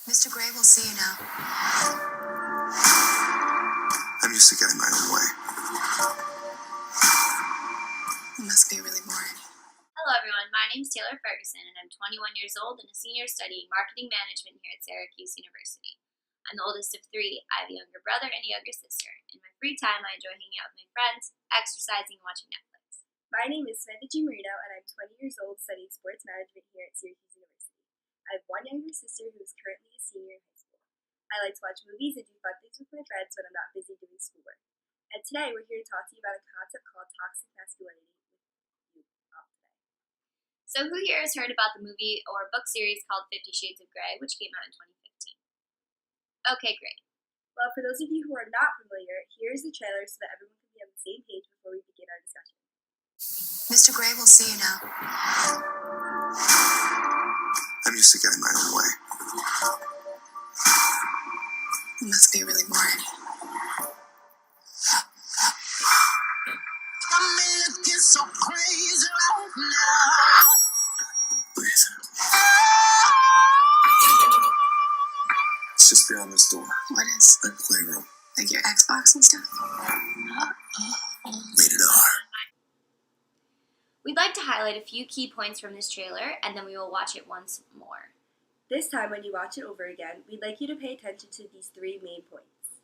Mr. Gray will see you now. I'm used to getting my own way. It must be really boring. Hello everyone, my name is Taylor Ferguson and I'm 21 years old and a senior studying marketing management here at Syracuse University. I'm the oldest of three. I have a younger brother and a younger sister. In my free time, I enjoy hanging out with my friends, exercising, and watching Netflix. My name is Samantha G. Marino and I'm 20 years old studying sports management here at Syracuse University. I have one younger sister who is currently a senior in high school. I like to watch movies and do fun things with my friends when I'm not busy doing schoolwork. And today we're here to talk to you about a concept called toxic masculinity with you all today. So who here has heard about the movie or book series called 50 Shades of Grey, which came out in 2015? Okay, great. Well, for those of you who are not familiar, here's the trailer so that everyone can be on the same page before we begin our discussion. Mr. Gray will see you now. I'm used to getting my own way. It must be really boring. I'm looking so crazy right now. Please. It's just beyond this door. What is? My playroom. Like your Xbox and stuff? Rated R. We'd like to highlight a few key points from this trailer and then we will watch it once more. This time when you watch it over again, we'd like you to pay attention to these three main points.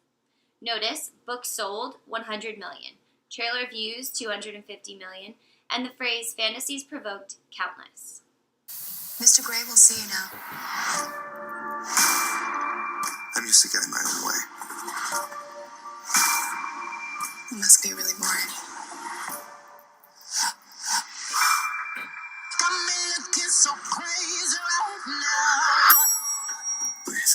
Notice, book sold 100 million, trailer views 250 million, and the phrase fantasies provoked countless. Mr. Gray will see you now. I'm used to getting my own way. It must be really boring. I'm looking so crazy right now. Please.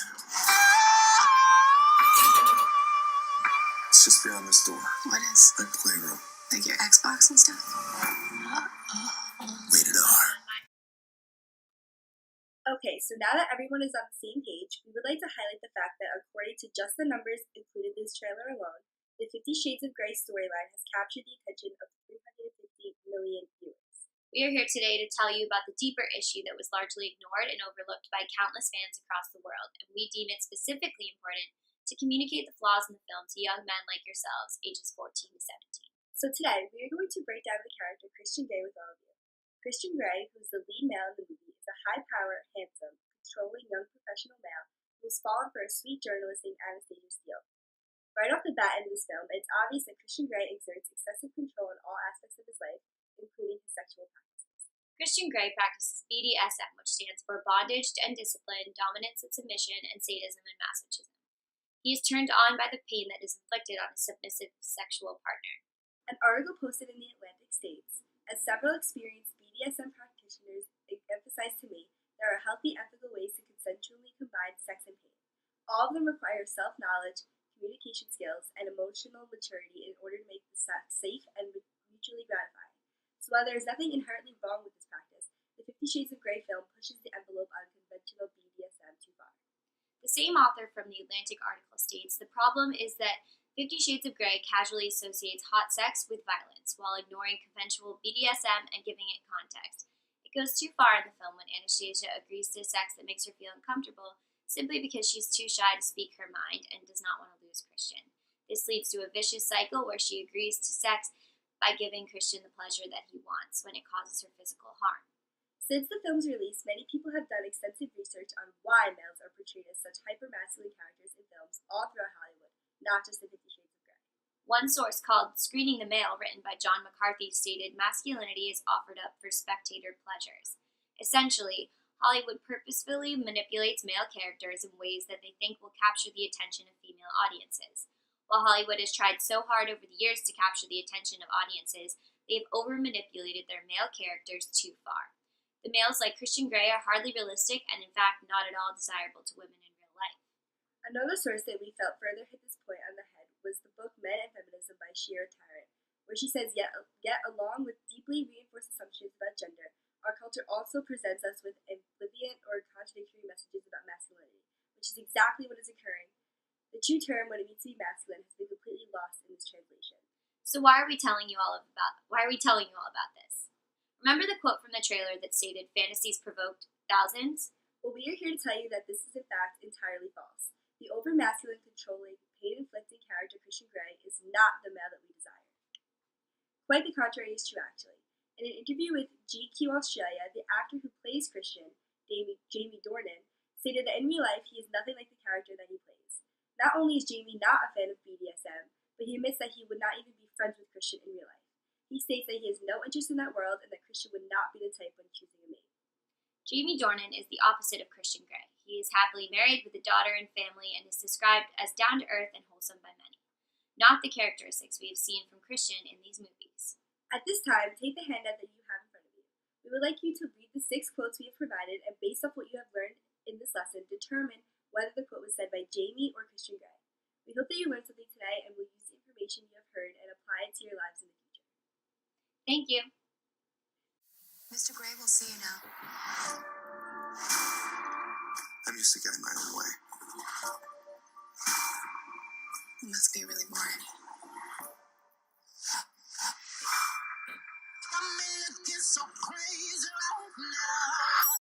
It's just beyond this door. What is? My playroom. Like your Xbox and stuff? Rated R. Okay, so now that everyone is on the same page, we would like to highlight the fact that according to just the numbers included in this trailer alone, the 50 Shades of Grey storyline has captured the attention of 350 million viewers. We are here today to tell you about the deeper issue that was largely ignored and overlooked by countless fans across the world, and we deem it specifically important to communicate the flaws in the film to young men like yourselves, ages 14 to 17. So today, we are going to break down the character Christian Grey with all of you. Christian Grey, who is the lead male in the movie, is a high-power, handsome, controlling young professional male who has fallen for a sweet journalist named Anastasia Steele. Right off the bat in this film, it's obvious that Christian Grey exerts excessive control in all aspects of his life, including his sexual practices. Christian Grey practices BDSM, which stands for bondage and discipline, dominance and submission, and sadism and masochism. He is turned on by the pain that is inflicted on his submissive sexual partner. An article posted in the Atlantic states, as several experienced BDSM practitioners emphasized to me, there are healthy ethical ways to consensually combine sex and pain. All of them require self-knowledge, communication skills, and emotional maturity in order to make the sex safe and mutually gratifying. So while there is nothing inherently wrong with this practice, the 50 Shades of Grey film pushes the envelope on conventional BDSM too far. The same author from the Atlantic article states, the problem is that 50 Shades of Grey casually associates hot sex with violence, while ignoring conventional BDSM and giving it context. It goes too far in the film when Anastasia agrees to sex that makes her feel uncomfortable, simply because she's too shy to speak her mind and does not want to lose Christian. This leads to a vicious cycle where she agrees to sex by giving Christian the pleasure that he wants when it causes her physical harm. Since the film's release, many people have done extensive research on why males are portrayed as such hyper-masculine characters in films all throughout Hollywood, not just the 50 Shades of Grey. One source called Screening the Male, written by John McCarthy, stated masculinity is offered up for spectator pleasures. Essentially, Hollywood purposefully manipulates male characters in ways that they think will capture the attention of female audiences. While Hollywood has tried so hard over the years to capture the attention of audiences, they have over-manipulated their male characters too far. The males like Christian Grey are hardly realistic and in fact not at all desirable to women in real life. Another source that we felt further hit this point on the head was the book Men and Feminism by Shira Tarrant, where she says, yet along with deeply reinforced assumptions about gender, our culture also presents us with ambivalent or contradictory messages about masculinity, which is exactly what is occurring. The true term, what it means to be masculine, has been completely lost in this translation. So why are we telling you all about this? Remember the quote from the trailer that stated fantasies provoked thousands? Well, we are here to tell you that this is in fact entirely false. The over-masculine, controlling, pain-inflicting character Christian Grey is not the male that we desire. Quite the contrary is true, actually. In an interview with GQ Australia, the actor who plays Christian, Jamie Dornan, stated that in real life he is nothing like the character that he plays. Not only is Jamie not a fan of BDSM, but he admits that he would not even be friends with Christian in real life. He states that he has no interest in that world and that Christian would not be the type when choosing a mate. Jamie Dornan is the opposite of Christian Grey. He is happily married with a daughter and family and is described as down-to-earth and wholesome by many. Not the characteristics we have seen from Christian in these movies. At this time, take the handout that you have in front of you. We would like you to read the 6 quotes we have provided and based off what you have learned in this lesson, determine whether the quote was said by Jamie or Christian Grey. We hope that you learned something today and will use the information you have heard and apply it to your lives in the future. Thank you. Mr. Gray will see you now. I'm used to getting my own way. It must be really boring. I'm looking so crazy right now.